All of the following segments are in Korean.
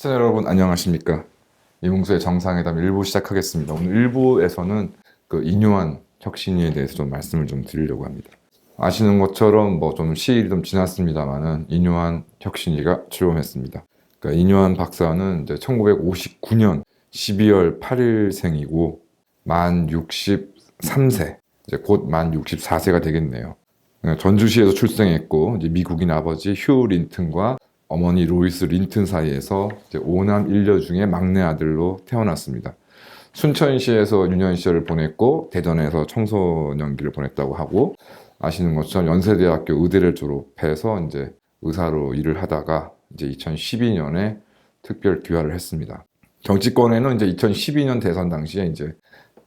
시청자 여러분 안녕하십니까? 이몽수의 정상회담 1부 시작하겠습니다. 오늘 1부에서는 그 인요한 혁신위에 대해서 좀 말씀을 좀 드리려고 합니다. 아시는 것처럼 뭐 좀 시일이 좀 지났습니다만은 인요한 혁신위가 출범했습니다. 그러니까 인요한 박사는 이제 1959년 12월 8일생이고 만 63세, 이제 곧 만 64세가 되겠네요. 전주시에서 출생했고 이제 미국인 아버지 휴 린튼과 어머니 로이스 린튼 사이에서 이제 5남 1녀 중에 막내 아들로 태어났습니다. 순천시에서 유년 시절을 보냈고 대전에서 청소년기를 보냈다고 하고, 아시는 것처럼 연세대학교 의대를 졸업해서 이제 의사로 일을 하다가 이제 2012년에 특별 귀화를 했습니다. 정치권에는 이제 2012년 대선 당시에 이제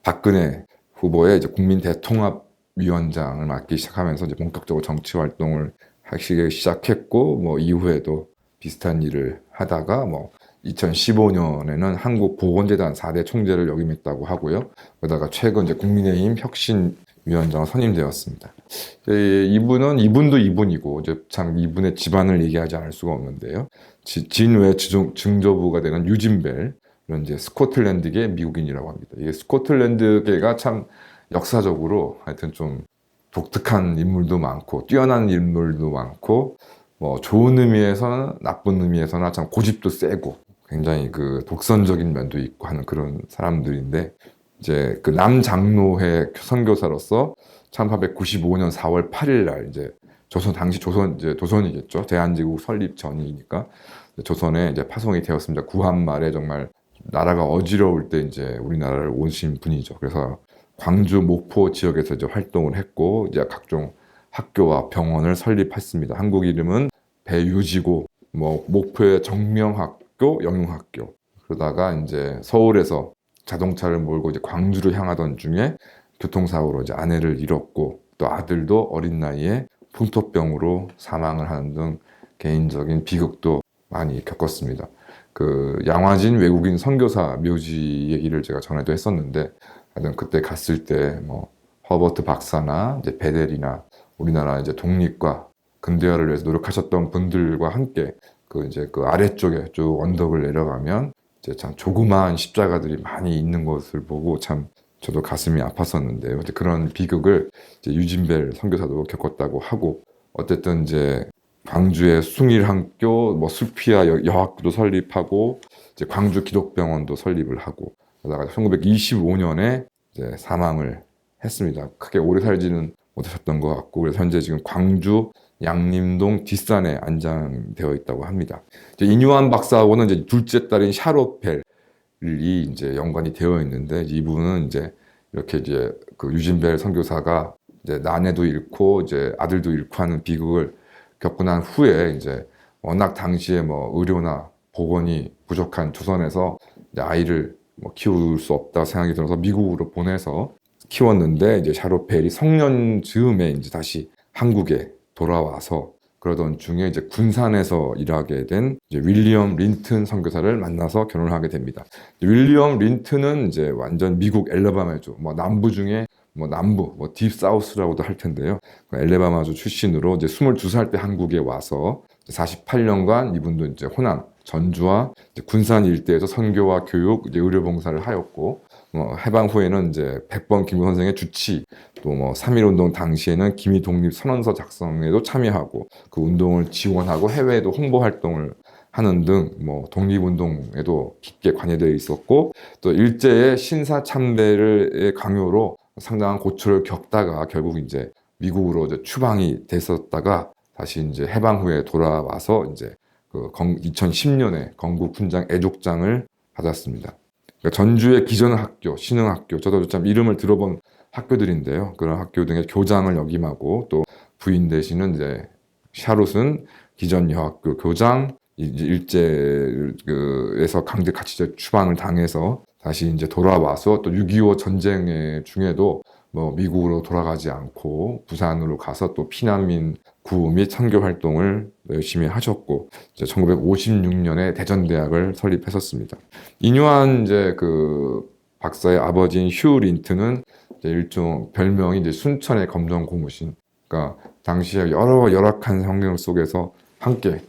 박근혜 후보의 이제 국민 대통합위원장을 맡기 시작하면서 이제 본격적으로 정치 활동을 하기 시작했고, 뭐 이후에도 비슷한 일을 하다가 뭐 2015년에는 한국보건재단 4대 총재를 역임했다고 하고요. 그러다가 최근 이제 국민의힘 혁신위원장 선임되었습니다. 이분도 이분이고 이제 참 이분의 집안을 얘기하지 않을 수가 없는데요. 진외 증조부가 되는 유진벨, 이런 이제 스코틀랜드계 미국인이라고 합니다. 이게 스코틀랜드계가 참 역사적으로 하여튼 좀 독특한 인물도 많고 뛰어난 인물도 많고, 뭐 좋은 의미에서나 나쁜 의미에서나 참 고집도 세고 굉장히 그 독선적인 면도 있고 하는 그런 사람들인데, 이제 그 남장로회 선교사로서 1895년 4월 8일 날 이제 당시 이제 조선이겠죠. 대한제국 설립 전이니까 조선에 이제 파송이 되었습니다. 구한 말에 정말 나라가 어지러울 때 이제 우리나라를 오신 분이죠. 그래서 광주, 목포 지역에서 이제 활동을 했고, 이제 각종 학교와 병원을 설립했습니다. 한국 이름은 배유지고, 뭐 목포의 정명학교, 영융학교. 그러다가 이제 서울에서 자동차를 몰고 이제 광주를 향하던 중에 교통사고로 이제 아내를 잃었고, 또 아들도 어린 나이에 풍토병으로 사망을 하는 등 개인적인 비극도 많이 겪었습니다. 그 양화진 외국인 선교사 묘지 얘기를 제가 전에도 했었는데, 하여튼 그때 갔을 때 뭐 허버트 박사나 이제 베델이나 우리나라 이제 독립과 근대화를 위해서 노력하셨던 분들과 함께 그 이제 그 아래쪽에 쭉 언덕을 내려가면 이제 참 조그마한 십자가들이 많이 있는 것을 보고 참 저도 가슴이 아팠었는데요. 이제 그런 비극을 이제 유진벨 선교사도 겪었다고 하고, 어쨌든 이제 광주의 숭일학교, 뭐 수피아 여학교도 설립하고, 이제 광주 기독병원도 설립을 하고, 그러다가 1925년에 이제 사망을 했습니다. 크게 오래 살지는 못하셨던 것 같고, 그래서 현재 지금 광주 양림동 뒷산에 안장되어 있다고 합니다. 이제 인요한 박사하고는 이제 둘째 딸인 샤롯 벨이 이제 연관이 되어 있는데, 이분은 이제 이렇게 이제 그 유진벨 선교사가 이제 아내도 잃고 이제 아들도 잃고 하는 비극을 겪고 난 후에 이제 워낙 당시에 뭐 의료나 보건이 부족한 조선에서 이제 아이를 뭐 키울 수 없다 생각이 들어서 미국으로 보내서 키웠는데, 이제 샤롯 벨이 성년 즈음에 이제 다시 한국에 돌아와서 그러던 중에 이제 군산에서 일하게 된 이제 윌리엄 린튼 선교사를 만나서 결혼을 하게 됩니다. 윌리엄 린튼은 이제 완전 미국 엘라바마주, 뭐 남부 중에 뭐 남부, 뭐 딥사우스라고도 할 텐데요. 그 엘라바마주 출신으로 이제 22살 때 한국에 와서 48년간 이분도 이제 호남, 전주와 이제 군산 일대에서 선교와 교육, 이제 의료봉사를 하였고, 해방 후에는 이제 백번 김구 선생의 주치, 또 뭐 3.1운동 당시에는 기미 독립 선언서 작성에도 참여하고 그 운동을 지원하고 해외에도 홍보 활동을 하는 등 뭐 독립운동에도 깊게 관여되어 있었고, 또 일제의 신사 참배를 강요로 상당한 고초를 겪다가 결국 이제 미국으로 이제 추방이 됐었다가 다시 이제 해방 후에 돌아와서 이제 그 2010년에 건국 훈장 애족장을 받았습니다. 그러니까 전주의 기전학교, 신흥학교, 저도 참 이름을 들어본 학교들인데요. 그런 학교 등의 교장을 역임하고, 또 부인 되시는 이제 샤롯은 기전여학교 교장, 이제 일제에서 강제 가치제 추방을 당해서 다시 이제 돌아와서 또 6.25 전쟁 중에도 뭐 미국으로 돌아가지 않고 부산으로 가서 또 피난민 구호 및 선교 활동을 열심히 하셨고, 이제 1956년에 대전대학을 설립했었습니다. 인요한 이제 그 박사의 아버지인 휴 린튼은 이제 일종 별명이 이제 순천의 검정 고무신. 그러니까 당시에 여러 열악한 환경 속에서 함께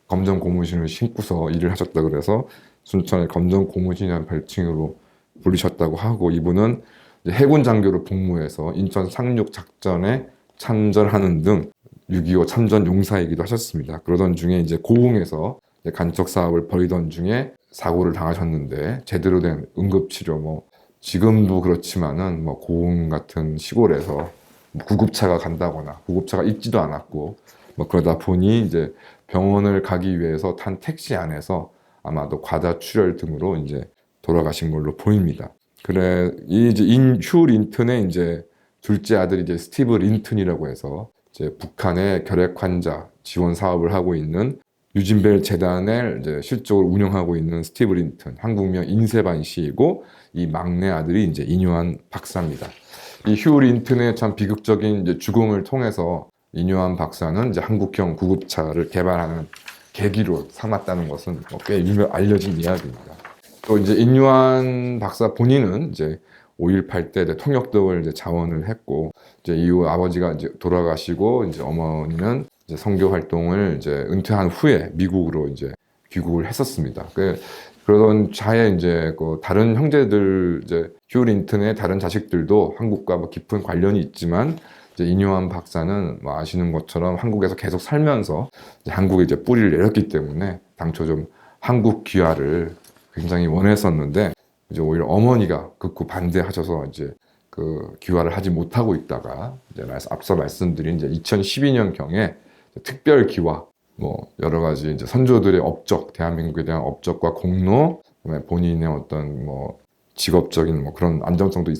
검정 고무신을 신고서 일을 하셨다 그래서 순천의 검정 고무신이라는 별칭으로 불리셨다고 하고, 이분은 이제 해군 장교로 복무해서 인천 상륙 작전에 참전하는 등 6.25 참전 용사이기도 하셨습니다. 그러던 중에 이제 고흥에서 이제 간척 사업을 벌이던 중에 사고를 당하셨는데, 제대로 된 응급치료, 뭐 지금도 그렇지만은 뭐 고흥 같은 시골에서 구급차가 간다거나 구급차가 있지도 않았고, 뭐 그러다 보니 이제 병원을 가기 위해서 탄 택시 안에서 아마도 과다출혈 등으로 이제 돌아가신 걸로 보입니다. 그래, 이 이제 휴 린튼의 이제 둘째 아들이 이제 스티브 린튼이라고 해서 이제 북한의 결핵 환자 지원 사업을 하고 있는 유진벨 재단을 이제 실적으로 운영하고 있는 스티브 린튼, 한국명 인세반 씨이고, 이 막내 아들이 이제 이뇨한 박사입니다. 이 휴 린튼의 참 비극적인 이제 죽음을 통해서 이뇨한 박사는 이제 한국형 구급차를 개발하는 계기로 삼았다는 것은 꽤 알려진 이야기입니다. 또 이제 인뇨한 박사 본인은 이제 5.18 때 통역덕을 이제 자원을 했고, 이제 이후 아버지가 이제 돌아가시고, 이제 어머니는 이제 선교 활동을 이제 은퇴한 후에 미국으로 이제 귀국을 했었습니다. 그러던 차에 이제 그 다른 형제들, 이제 휴 린튼의 다른 자식들도 한국과 뭐 깊은 관련이 있지만, 이제 이뇨한 박사는 뭐 아시는 것처럼 한국에서 계속 살면서 이제 한국에 이제 뿌리를 내렸기 때문에 당초 좀 한국 귀화를 굉장히 원했었는데, 이제 오히려 어머니가 극구 반대하셔서 이제 그 귀화를 하지 못하고 있다가, 이제 앞서 말씀드린 이제 2012년 경에 특별 귀화, 뭐 여러 가지 이제 선조들의 업적, 대한민국에 대한 업적과 공로, 그다음에 본인의 어떤 뭐 직업적인 뭐 그런 안정성도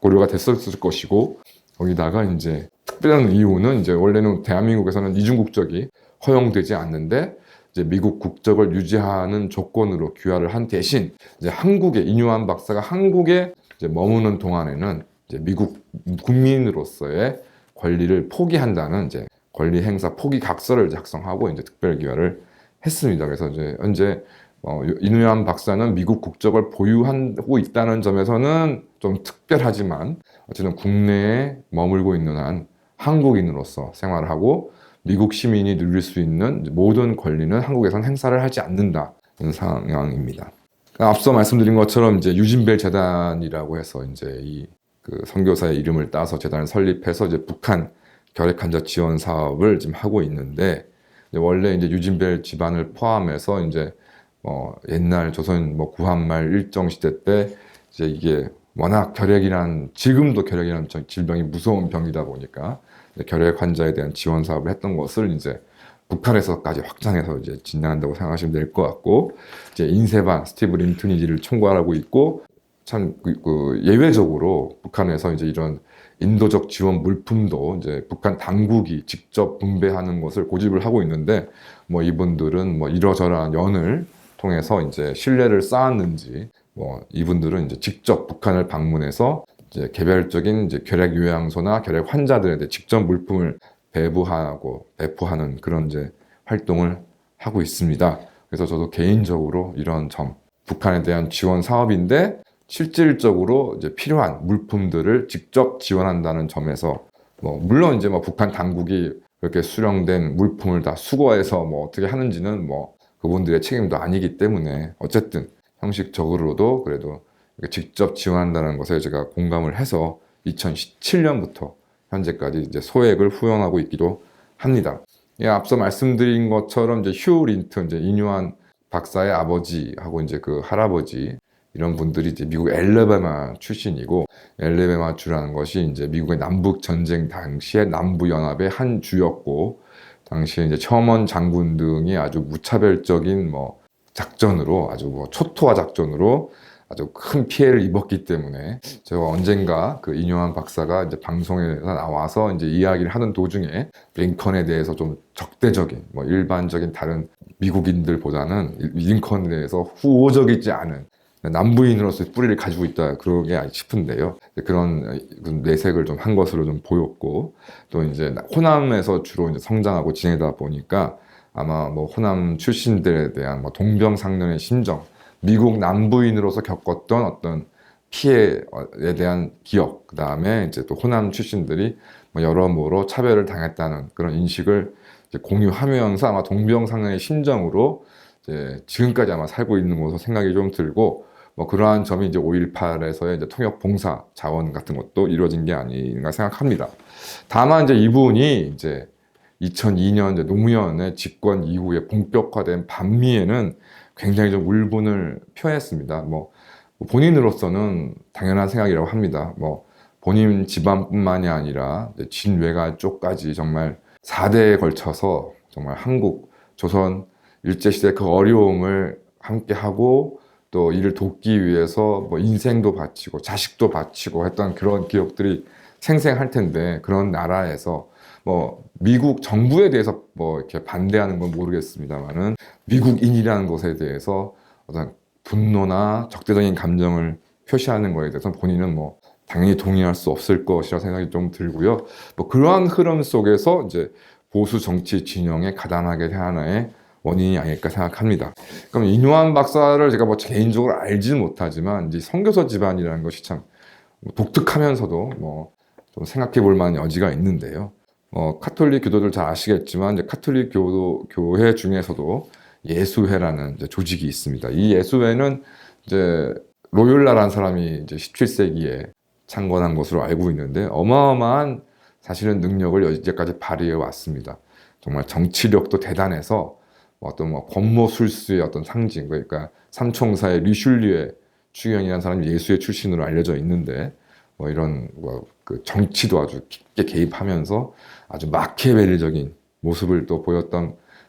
고려가 됐었을 것이고, 거기다가 이제 특별한 이유는 이제 원래는 대한민국에서는 이중 국적이 허용되지 않는데, 이제 미국 국적을 유지하는 조건으로 귀화를 한 대신 이제 한국에, 이뇨한 박사가 한국에 이제 머무는 동안에는 이제 미국 국민으로서의 권리를 포기한다는 이제 권리 행사 포기 각서를 작성하고 이제 특별 귀화를 했습니다. 그래서 이제 현재 이뇨한 박사는 미국 국적을 보유하고 있다는 점에서는 좀 특별하지만, 어쨌든 국내에 머물고 있는 한 한국인으로서 생활을 하고 미국 시민이 누릴 수 있는 모든 권리는 한국에서는 행사를 하지 않는다는 상황입니다. 앞서 말씀드린 것처럼 이제 유진벨 재단이라고 해서 이제 이 그 선교사의 이름을 따서 재단을 설립해서 이제 북한 결핵 환자 지원 사업을 지금 하고 있는데, 원래 이제 유진벨 집안을 포함해서 이제 옛날 조선 뭐 구한말 일정 시대 때 이제 이게 워낙 지금도 결핵이라는 질병이 무서운 병이다 보니까 결핵 환자에 대한 지원 사업을 했던 것을 이제 북한에서까지 확장해서 이제 진행한다고 생각하시면 될 것 같고, 이제 인세반 스티브 린튼이 이를 총괄하고 있고, 참 예외적으로 북한에서 이제 이런 인도적 지원 물품도 이제 북한 당국이 직접 분배하는 것을 고집을 하고 있는데, 뭐 이분들은 뭐 이러저러한 연을 통해서 이제 신뢰를 쌓았는지, 뭐 이분들은 이제 직접 북한을 방문해서 이제 개별적인 이제 결핵 요양소나 결핵 환자들에 대해 직접 물품을 배부하는 그런 이제 활동을 하고 있습니다. 그래서 저도 개인적으로 이런 북한에 대한 지원 사업인데 실질적으로 이제 필요한 물품들을 직접 지원한다는 점에서, 뭐 물론 이제 뭐 북한 당국이 그렇게 수령된 물품을 다 수거해서 뭐 어떻게 하는지는 뭐 그분들의 책임도 아니기 때문에, 어쨌든 형식적으로도 그래도 직접 지원한다는 것에 제가 공감을 해서 2017년부터 현재까지 이제 소액을 후원하고 있기도 합니다. 예, 앞서 말씀드린 것처럼 이제 휴 린튼, 이제 이뇨한 박사의 아버지하고 이제 그 할아버지, 이런 분들이 이제 미국 엘레베마 출신이고, 엘레베마 주라는 것이 이제 미국의 남북 전쟁 당시에 남부 연합의 한 주였고, 당시에 이제 셔먼 장군 등이 아주 무차별적인 뭐 작전으로, 아주 뭐 초토화 작전으로 아주 큰 피해를 입었기 때문에, 제가 언젠가 그 이뇨한 박사가 이제 방송에 나와서 이제 이야기를 하는 도중에 링컨에 대해서 좀 적대적인, 뭐 일반적인 다른 미국인들보다는 링컨에 대해서 후호적이지 않은 남부인으로서의 뿌리를 가지고 있다, 그러게 싶은데요. 그런 내색을 좀 한 것으로 좀 보였고, 또 이제 호남에서 주로 이제 성장하고 지내다 보니까 아마 뭐 호남 출신들에 대한 뭐 동병상련의 심정, 미국 남부인으로서 겪었던 어떤 피해에 대한 기억, 그 다음에 이제 또 호남 출신들이 뭐 여러모로 차별을 당했다는 그런 인식을 이제 공유하면서 아마 동병상련의 심정으로 이제 지금까지 아마 살고 있는 것으로 생각이 좀 들고, 뭐 그러한 점이 이제 5.18에서의 이제 통역 봉사 자원 같은 것도 이루어진 게 아닌가 생각합니다. 다만 이제 이분이 이제 2002년 이제 노무현의 집권 이후에 본격화된 반미에는 굉장히 좀 울분을 표했습니다. 뭐 본인으로서는 당연한 생각이라고 합니다. 뭐 본인 집안뿐만이 아니라 진외가 쪽까지 정말 4대에 걸쳐서 정말 한국, 조선 일제시대 그 어려움을 함께하고 또 이를 돕기 위해서 뭐 인생도 바치고 자식도 바치고 했던 그런 기억들이 생생할 텐데, 그런 나라에서 뭐 미국 정부에 대해서 뭐 이렇게 반대하는 건 모르겠습니다만은 미국인이라는 것에 대해서 어떤 분노나 적대적인 감정을 표시하는 거에 대해서는 본인은 뭐 당연히 동의할 수 없을 것이라 생각이 좀 들고요. 뭐 그러한 흐름 속에서 이제 보수 정치 진영에 가담하게 된 하나의 원인이 아닐까 생각합니다. 그럼 이뇨한 박사를 제가 뭐 개인적으로 알지는 못하지만 이제 선교사 집안이라는 것이 참 독특하면서도 뭐 좀 생각해 볼 만한 여지가 있는데요. 카톨릭 교도들 잘 아시겠지만 이제 카톨릭 교회 중에서도 예수회라는 이제 조직이 있습니다. 이 예수회는 이제 로욜라라는 사람이 이제 17세기에 창건한 것으로 알고 있는데, 어마어마한 사실은 능력을 이제까지 발휘해 왔습니다. 정말 정치력도 대단해서 어떤 뭐 권모술수의 어떤 상징, 그러니까 삼총사의 리슐리에 추경이라는 사람이 예수의 출신으로 알려져 있는데, 뭐 이런 그 정치도 아주 깊게 개입하면서 아주 마키아벨리적인 모습을 또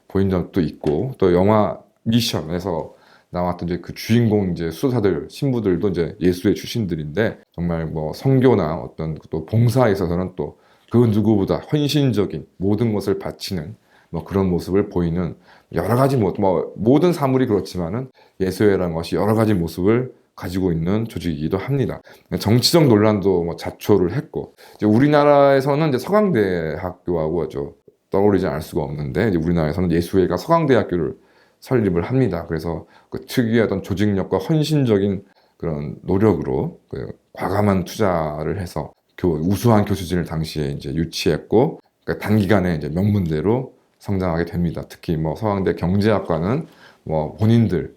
보인 적도 있고, 또 영화 미션에서 나왔던 이제 그 주인공 이제 수사들 신부들도 이제 예수의 출신들인데, 정말 뭐 선교나 어떤 또 봉사에 있어서는 또 그 누구보다 헌신적인 모든 것을 바치는 뭐 그런 모습을 보이는 여러 가지 뭐 모든 사물이 그렇지만은 예수회라는 것이 여러 가지 모습을 가지고 있는 조직이기도 합니다. 정치적 논란도 뭐 자초를 했고, 이제 우리나라에서는 이제 서강대학교하고 떠오르지 않을 수가 없는데, 이제 우리나라에서는 예수회가 서강대학교를 설립을 합니다. 그래서 그 특유의 어떤 조직력과 헌신적인 그런 노력으로 그 과감한 투자를 해서 우수한 교수진을 당시에 이제 유치했고, 그러니까 단기간에 이제 명문대로 성장하게 됩니다. 특히 뭐 서강대 경제학과는 뭐 본인들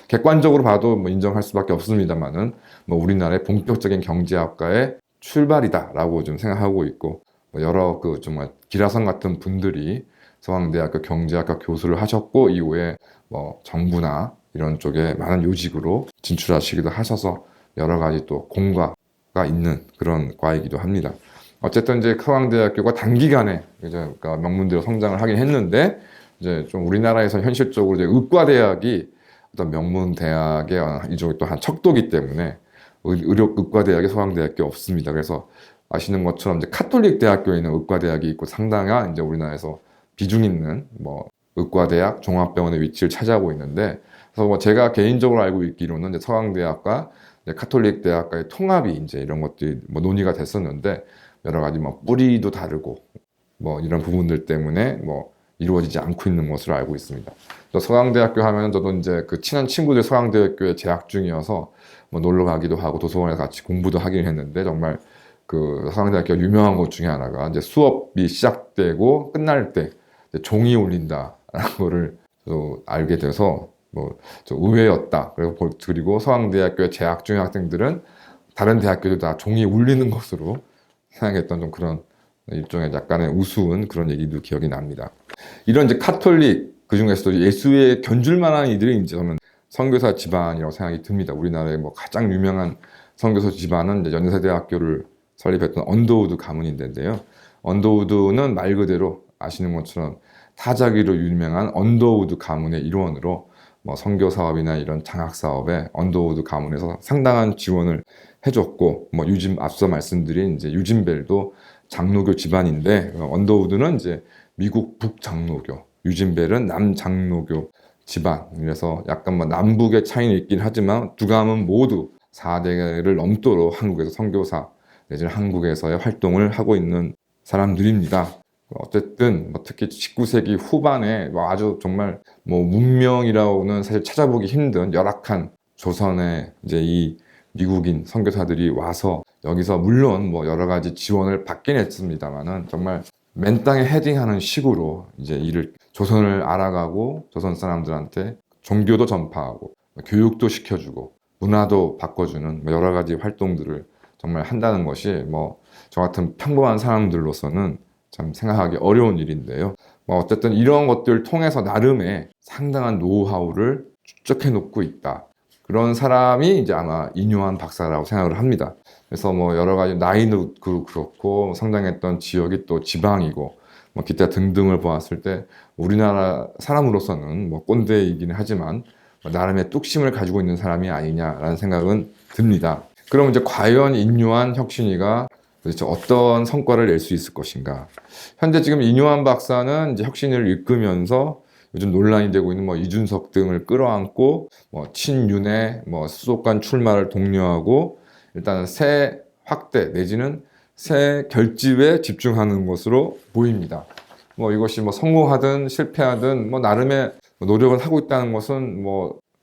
객관적으로 봐도 뭐 인정할 수밖에 없습니다만은 뭐 우리나라의 본격적인 경제학과의 출발이다라고 좀 생각하고 있고, 뭐 여러 그 정말 기라성 같은 분들이 서강대학교 경제학과 교수를 하셨고, 이후에 뭐 정부나 이런 쪽에 많은 요직으로 진출하시기도 하셔서 여러 가지 또 공과가 있는 그런 과이기도 합니다. 어쨌든 이제 서강대학교가 단기간에 그러니까 명문대로 성장을 하긴 했는데, 이제 좀 우리나라에서 현실적으로 이제 의과대학이 어떤 명문대학의 일종의 또 한 척도기 때문에 의과대학에 서강대학교 없습니다. 그래서 아시는 것처럼 이제 카톨릭 대학교에 있는 의과대학이 있고, 상당한 이제 우리나라에서 비중 있는 뭐 의과대학, 종합병원의 위치를 차지하고 있는데, 그래서 뭐 제가 개인적으로 알고 있기로는 이제 서강대학과 이제 카톨릭 대학과의 통합이 이제 이런 것들이 뭐 논의가 됐었는데, 여러 가지 뭐 뿌리도 다르고 뭐 이런 부분들 때문에 뭐 이루어지지 않고 있는 것으로 알고 있습니다. 서강대학교 하면은 저도 이제 그 친한 친구들 서강대학교에 재학 중이어서 뭐 놀러 가기도 하고 도서관에서 같이 공부도 하긴 했는데, 정말 그 서강대학교 유명한 것 중에 하나가 이제 수업이 시작되고 끝날 때 종이 울린다라는 거를 또 알게 돼서 뭐 좀 의외였다. 그리고 서강대학교에 재학 중인 학생들은 다른 대학교도 다 종이 울리는 것으로 생각했던 좀 그런 일종의 약간의 우스운 그런 얘기도 기억이 납니다. 이런 이제 카톨릭, 그 중에서도 예수에 견줄 만한 이들이 이제 저는 선교사 집안이라고 생각이 듭니다. 우리나라의 뭐 가장 유명한 선교사 집안은 이제 연세대학교를 설립했던 언더우드 가문인데요. 언더우드는 말 그대로 아시는 것처럼 타자기로 유명한 언더우드 가문의 일원으로 뭐 선교 사업이나 이런 장학 사업에 언더우드 가문에서 상당한 지원을 해줬고, 뭐 앞서 말씀드린 이제 유진벨도 장로교 집안인데, 언더우드는 이제 미국 북장로교, 유진벨은 남장로교 집안. 그래서 약간 뭐 남북의 차이는 있긴 하지만 두 가문 모두 4대를 넘도록 한국에서 선교사 내지는 한국에서의 활동을 하고 있는 사람들입니다. 어쨌든 뭐 특히 19세기 후반에 뭐 아주 정말 뭐 문명이라고는 사실 찾아보기 힘든 열악한 조선에 이제 이 미국인 선교사들이 와서 여기서 물론 뭐 여러 가지 지원을 받긴 했습니다만은 정말 맨땅에 헤딩하는 식으로 이제 이를 조선을 알아가고 조선 사람들한테 종교도 전파하고 교육도 시켜주고 문화도 바꿔주는 여러 가지 활동들을 정말 한다는 것이 저 같은 평범한 사람들로서는 참 생각하기 어려운 일인데요. 어쨌든 이런 것들을 통해서 나름의 상당한 노하우를 축적해 놓고 있다. 그런 사람이 이제 아마 인요한 박사라고 생각을 합니다. 그래서 여러 가지 나이도 그렇고 성장했던 지역이 또 지방이고 기타 등등을 보았을 때 우리나라 사람으로서는 꼰대이긴 하지만 나름의 뚝심을 가지고 있는 사람이 아니냐라는 생각은 듭니다. 그럼 이제 과연 인요한 혁신이가 도대체 어떤 성과를 낼 수 있을 것인가? 현재 지금 인요한 박사는 이제 혁신을 이끌면서 요즘 논란이 되고 있는 이준석 등을 끌어안고 친윤의 수도권 출마를 독려하고 일단은 새 확대 내지는 새 결집에 집중하는 것으로 보입니다. 이것이 성공하든 실패하든 나름의 노력을 하고 있다는 것은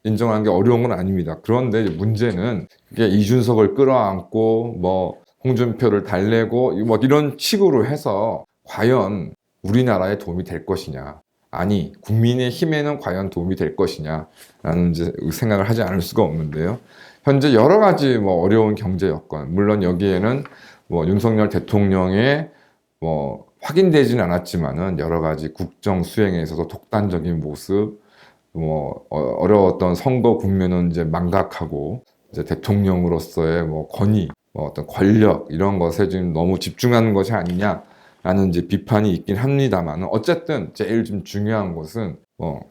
인정하는 게 어려운 건 아닙니다. 그런데 문제는 이게 이준석을 끌어안고 홍준표를 달래고 이런 식으로 해서 과연 우리나라에 도움이 될 것이냐, 아니 국민의 힘에는 과연 도움이 될 것이냐라는 이제 생각을 하지 않을 수가 없는데요. 현재 여러 가지 어려운 경제 여건, 물론 여기에는 윤석열 대통령의 확인되지는 않았지만은 여러 가지 국정 수행에 있어서 독단적인 모습, 어려웠던 선거 국면은 이제 망각하고 이제 대통령으로서의 권위, 어떤 권력 이런 것에 지금 너무 집중하는 것이 아니냐라는 이제 비판이 있긴 합니다만 어쨌든 제일 좀 중요한 것은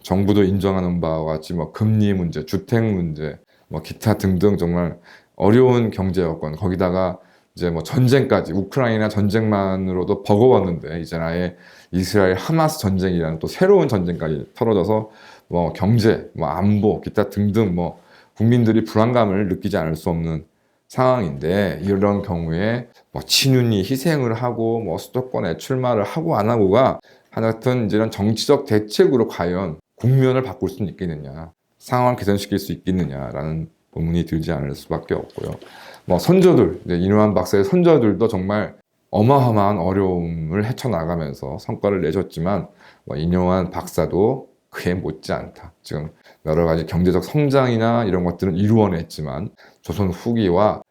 정부도 인정하는 바와 같이 금리 문제, 주택 문제, 기타 등등 정말 어려운 경제 여건 거기다가 이제 전쟁까지 우크라이나 전쟁만으로도 버거웠는데 이제 아예 이스라엘 하마스 전쟁이라는 또 새로운 전쟁까지 터져서 경제, 안보, 기타 등등 국민들이 불안감을 느끼지 않을 수 없는 상황인데 이런 경우에 친윤이 희생을 하고 수도권에 출마를 하고 안 하고가 하여튼 이런 정치적 대책으로 과연 국면을 바꿀 수는 있겠느냐, 상황을 개선시킬 수 있겠느냐라는 의문이 들지 않을 수밖에 없고요. 선조들, 인요한 박사의 선조들도 정말 어마어마한 어려움을 헤쳐나가면서 성과를 내셨지만 인요한 박사도 그에 못지않다. 지금 여러 가지 경제적 성장이나 이런 것들은 이루어냈지만 조선 후기와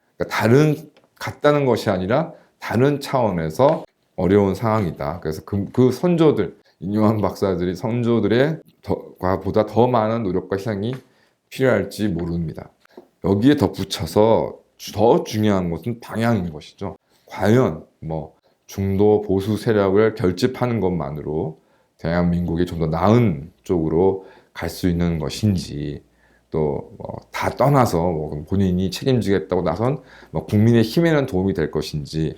같다는 것이 아니라 다른 차원에서 어려운 상황이다. 그래서 그 선조들, 인요한 박사들이 선조들의 보다 더 많은 노력과 희생이 필요할지 모릅니다. 여기에 덧붙여서 더 중요한 것은 방향인 것이죠. 과연 중도 보수 세력을 결집하는 것만으로 대한민국이 좀 더 나은 쪽으로 갈 수 있는 것인지 또 다 떠나서 본인이 책임지겠다고 나선 국민의 힘에는 도움이 될 것인지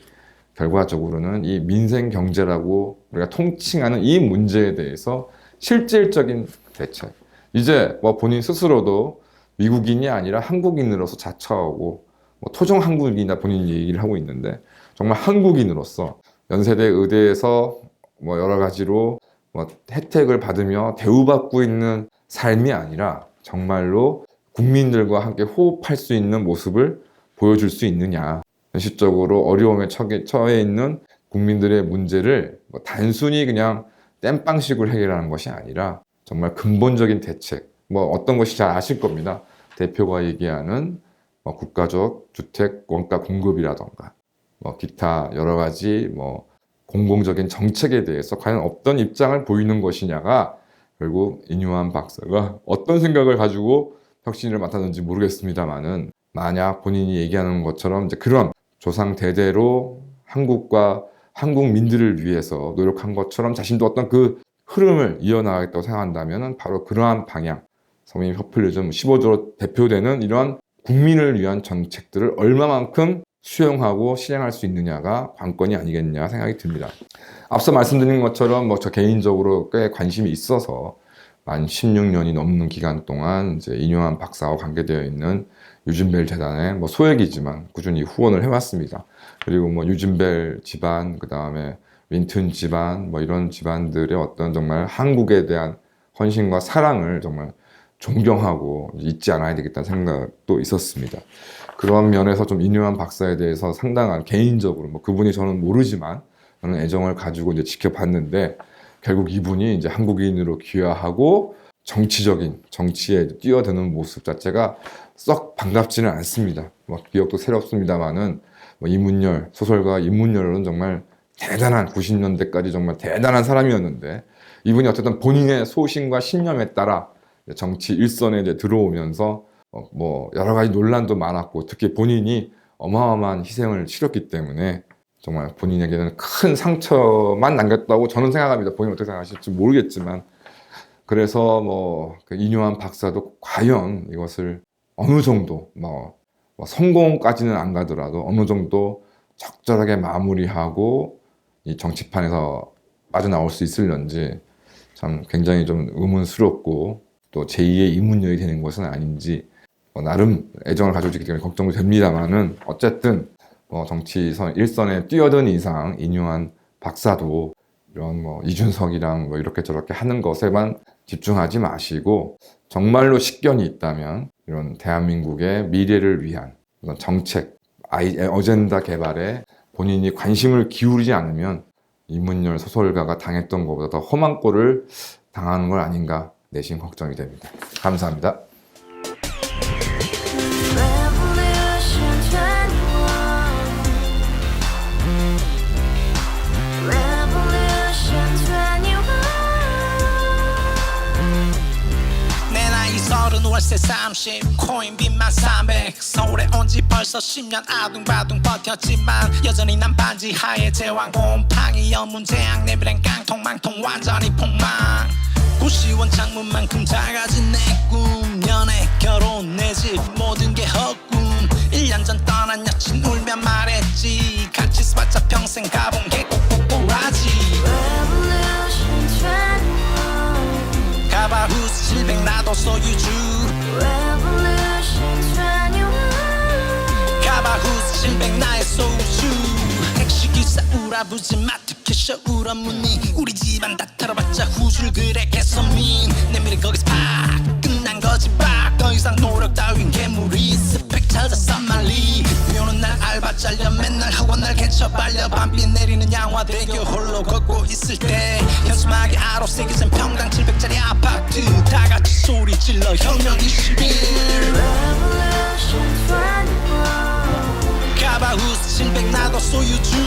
결과적으로는 이 민생 경제라고 우리가 통칭하는 이 문제에 대해서 실질적인 대책, 이제 본인 스스로도 미국인이 아니라 한국인으로서 자처하고 토종 한국인이나 본인 얘기를 하고 있는데 정말 한국인으로서 연세대 의대에서 여러 가지로 혜택을 받으며 대우받고 있는 삶이 아니라 정말로 국민들과 함께 호흡할 수 있는 모습을 보여줄 수 있느냐. 현실적으로 어려움에 처해 있는 국민들의 문제를 단순히 그냥 땜빵식으로 해결하는 것이 아니라 정말 근본적인 대책, 어떤 것이 잘 아실 겁니다. 대표가 얘기하는 국가적 주택 원가 공급이라던가 기타 여러 가지 공공적인 정책에 대해서 과연 어떤 입장을 보이는 것이냐가 결국 인요한 박사가 어떤 생각을 가지고 혁신을 맡았는지 모르겠습니다만은 만약 본인이 얘기하는 것처럼 이제 그런 조상 대대로 한국과 한국민들을 위해서 노력한 것처럼 자신도 어떤 그 흐름을 이어나가겠다고 생각한다면 바로 그러한 방향, 서민 포퓰리즘 15조로 대표되는 이런 국민을 위한 정책들을 얼마만큼 수용하고 실행할 수 있느냐가 관건이 아니겠냐 생각이 듭니다. 앞서 말씀드린 것처럼 저 개인적으로 꽤 관심이 있어서 만 16년이 넘는 기간 동안 이제 인요한 박사와 관계되어 있는 유진벨 재단에 소액이지만 꾸준히 후원을 해왔습니다. 그리고 유진벨 집안, 그 다음에 윈튼 집안, 이런 집안들의 어떤 정말 한국에 대한 헌신과 사랑을 정말 존경하고 잊지 않아야 되겠다는 생각도 있었습니다. 그런 면에서 좀 인요한 박사에 대해서 상당한 개인적으로 그분이 저는 모르지만 라는 애정을 가지고 이제 지켜봤는데 결국 이분이 이제 한국인으로 귀화하고 정치에 뛰어드는 모습 자체가 썩 반갑지는 않습니다. 기억도 새롭습니다만은 이문열 소설가 이문열은 정말 대단한 90년대까지 정말 대단한 사람이었는데 이분이 어쨌든 본인의 소신과 신념에 따라 정치 일선에 이제 들어오면서 여러 가지 논란도 많았고 특히 본인이 어마어마한 희생을 치렀기 때문에 정말 본인에게는 큰 상처만 남겼다고 저는 생각합니다. 본인 어떻게 생각하실지 모르겠지만 그래서 그 이뇨한 박사도 과연 이것을 어느 정도 성공까지는 안 가더라도 어느 정도 적절하게 마무리하고 이 정치판에서 빠져나올 수 있을런지 참 굉장히 좀 의문스럽고 또 제2의 이문열이 되는 것은 아닌지 나름 애정을 가지고 있기 때문에 걱정도 됩니다만은 어쨌든 정치선 일선에 뛰어든 이상 이뇨한 박사도 이런 이준석이랑 이렇게 저렇게 하는 것에만 집중하지 마시고 정말로 식견이 있다면 이런 대한민국의 미래를 위한 이런 정책, 어젠다 개발에 본인이 관심을 기울이지 않으면 이문열 소설가가 당했던 것보다 더 험한 꼴을 당하는 걸 아닌가 내심 걱정이 됩니다. 감사합니다. 월세 30 코인빚만 300 서울에 온 지 벌써 10년 아둥바둥 버텼지만 여전히 난 반지 하에 제왕 곰팡이 연문제약 내비랑 깡통망통 완전히 폭망 고시원 창문만큼 작아진 내 꿈 연애 결혼 내 집 모든 게 헛꿈 1년 전 떠난 여친 울며 말했지 같이 써봤자 평생 가본 게 꼭꼭꼭라지 가바후스 700 나도 소유주 가바후스 700 나의 소주 택시기사 우라부지 마트캐셔 울어문이 우리 집안 다 털어봤자 후줄 그래 개선민 내 미래 거기서 팍 끝난 거지 팍더 이상 노력 따윈 개물이 스펙 찾아서 말리 비오는 날 알바 잘려 맨날 학원 날 개쳐 빨려 밤비 내리는 양화대교 홀로 걷고 있을 때 현수막에 아로 새겨진 평당 700짜리 아파트 다같이 소리 질러 혁명 21 가바후스 700 나도 소유주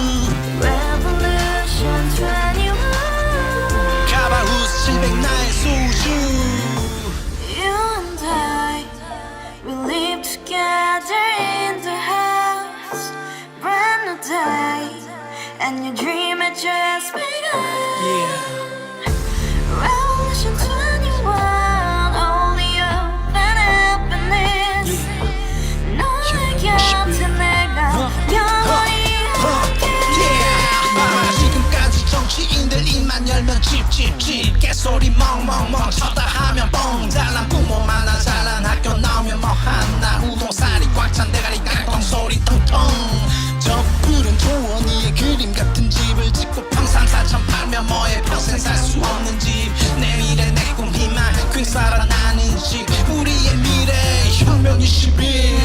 가바후스 700 나의 소주 You and I, we live together in the house, brand new day, and your dream had just begun. Revolution 21, only hope and happiness. 너의 곁에 내가 영원히 지금까지 정치인들 입만 열면 찝찝찝 개소리 멍멍멍 쳤다 하면 뻥 잘난 부모 만나 잘난 학교 나오면 뭐하나 우동살이 꽉 찬 대가리 깡통 소리 텅텅 저 푸른 조원이의 그림 같은 집을 짓고 평상 4천 팔면 뭐해 평생 살 수 없는 집 내 미래 내 꿈 희망 퀵 살아나는 집 우리의 미래 혁명 21